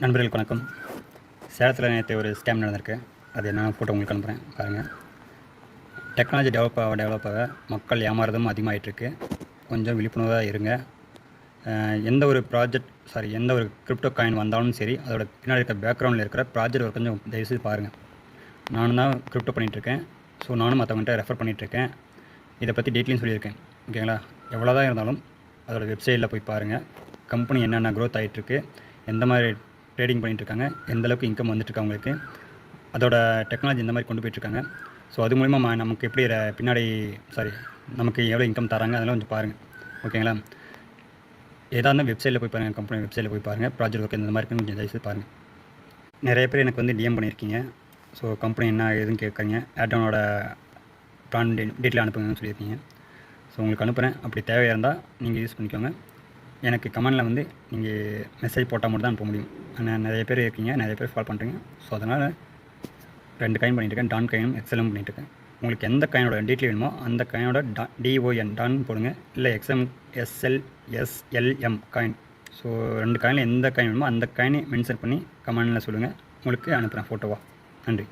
நண்பர்களுக்கு வணக்கம். சேலத்தில் நேற்று ஒரு ஸ்கேம் நடந்திருக்கு. அது என்ன ஃபோட்டோ உங்களுக்கு அனுப்புகிறேன் பாருங்கள். டெக்னாலஜி டெவலப் ஆக மக்கள் ஏமாறுறதும் அதிகமாகிட்டுருக்கு. கொஞ்சம் விழிப்புணர்வாக இருங்க. எந்த ஒரு எந்த ஒரு கிரிப்டோ காயின் வந்தாலும் சரி, அதோட பின்னாடி இருக்க பேக்ரவுண்டில் இருக்கிற ப்ராஜெக்ட் ஒரு கொஞ்சம் தயவுசெய்து பாருங்கள். நானும் தான் கிரிப்டோ பண்ணிகிட்ருக்கேன். ஸோ நானும் மற்றவங்கள்ட்ட ரெஃபர் பண்ணிகிட்ருக்கேன். இதை பற்றி டீட்டெயிலும் சொல்லியிருக்கேன். ஓகேங்களா? எவ்வளோ தான் இருந்தாலும் அதோடய வெப்சைட்டில் போய் பாருங்கள். கம்பெனி என்னென்ன க்ரோத் ஆகிட்டுருக்கு, எந்த மாதிரி ட்ரேடிங் பண்ணிகிட்ருக்காங்க, எந்தளவுக்கு இன்கம் வந்துட்டுருக்கு அவங்களுக்கு, அதோட டெக்னாலஜி இந்த மாதிரி கொண்டு போயிட்டுருக்காங்க. ஸோ அது மூலிமா நமக்கு எப்படி நமக்கு எவ்வளோ இன்கம் தராங்க அதெல்லாம் கொஞ்சம் பாருங்கள். ஓகேங்களா? ஏதா இருந்தால் வெப்சைட்டில் போய் பாருங்கள். கம்பெனி வெப்சைட்டில் போய் பாருங்கள். ப்ராஜெக்ட் ஒர்க் இந்த மாதிரி இருக்குன்னு கொஞ்சம் தயவுசெய்து பாருங்கள். நிறைய பேர் எனக்கு வந்து டிஎம் பண்ணியிருக்கீங்க. ஸோ கம்பெனி என்ன எதுன்னு கேட்குறீங்க. ஆட்டோனோட ப்ளான் டீட்டெயில் அனுப்புங்கன்னு சொல்லியிருக்கீங்க. ஸோ உங்களுக்கு அனுப்புகிறேன். அப்படி தேவையாக இருந்தால் நீங்கள் யூஸ் பண்ணிக்கோங்க. எனக்கு கமெண்டில் வந்து நீங்கள் மெசேஜ் போட்டால் மட்டும் தான் அனுப்ப முடியும். ஆனால் நிறைய பேர் இருக்கீங்க, நிறைய பேர் ஃபாலோ பண்ணுறீங்க. ஸோ அதனால் 2 காயின் பண்ணிகிட்ருக்கேன். டான் காயினும் எக்ஸ்எலும் பண்ணிகிட்ருக்கேன். உங்களுக்கு எந்த காயினோட டீட்டெயில் வேணுமோ அந்த காயினோட DON டான் போடுங்க. இல்லை XM SL SLM coin. So 2 காயினில் எந்த காயின் வேணுமோ அந்த காயினை மென்ஷன் பண்ணி கமெண்டில் சொல்லுங்கள். உங்களுக்கு அனுப்புகிறேன் ஃபோட்டோவாக. நன்றி.